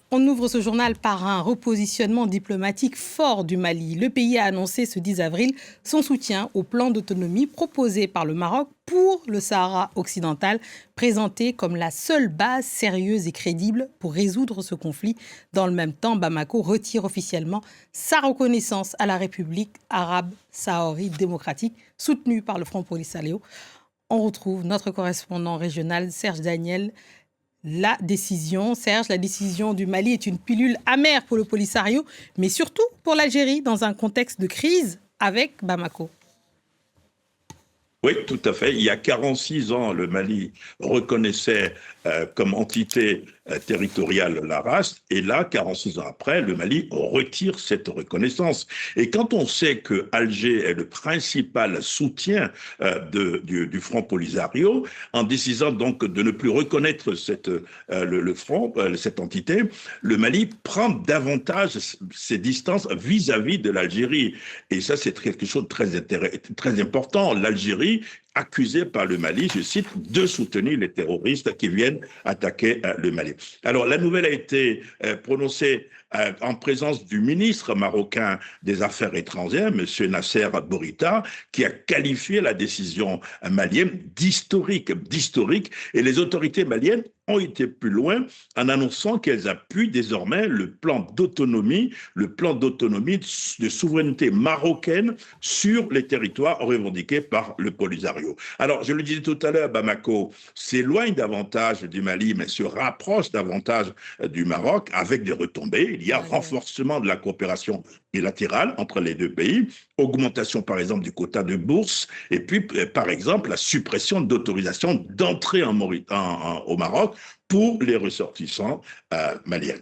On ouvre ce journal par un repositionnement diplomatique fort du Mali. Le pays a annoncé ce 10 avril son soutien au plan d'autonomie proposé par le Maroc pour le Sahara occidental, présenté comme la seule base sérieuse et crédible pour résoudre ce conflit. Dans le même temps, Bamako retire officiellement sa reconnaissance à la République arabe sahraouie démocratique, soutenue par le Front Polisario. On retrouve notre correspondant régional, Serge Daniel. Serge, la décision du Mali est une pilule amère pour le Polisario, mais surtout pour l'Algérie, dans un contexte de crise avec Bamako. Oui, tout à fait. Il y a 46 ans, le Mali reconnaissait comme entité territoriale la RAS, et là, 46 ans après, le Mali retire cette reconnaissance. Et quand on sait que Alger est le principal soutien du Front Polisario, en décidant donc de ne plus reconnaître le Front, cette entité, le Mali prend davantage ses distances vis-à-vis de l'Algérie. Et ça, c'est quelque chose de très important. L'Algérie accusé par le Mali, je cite, de soutenir les terroristes qui viennent attaquer le Mali. Alors, la nouvelle a été prononcée en présence du ministre marocain des Affaires étrangères, M. Nasser Bourita, qui a qualifié la décision malienne d'historique, et les autorités maliennes ont été plus loin en annonçant qu'elles appuient désormais le plan d'autonomie de souveraineté marocaine sur les territoires revendiqués par le Polisario. Alors, je le disais tout à l'heure, Bamako s'éloigne davantage du Mali, mais se rapproche davantage du Maroc avec des retombées. Il y a renforcement de la coopération bilatérale entre les deux pays, augmentation par exemple du quota de bourse, et puis par exemple la suppression d'autorisation d'entrée au Maroc pour les ressortissants maliens.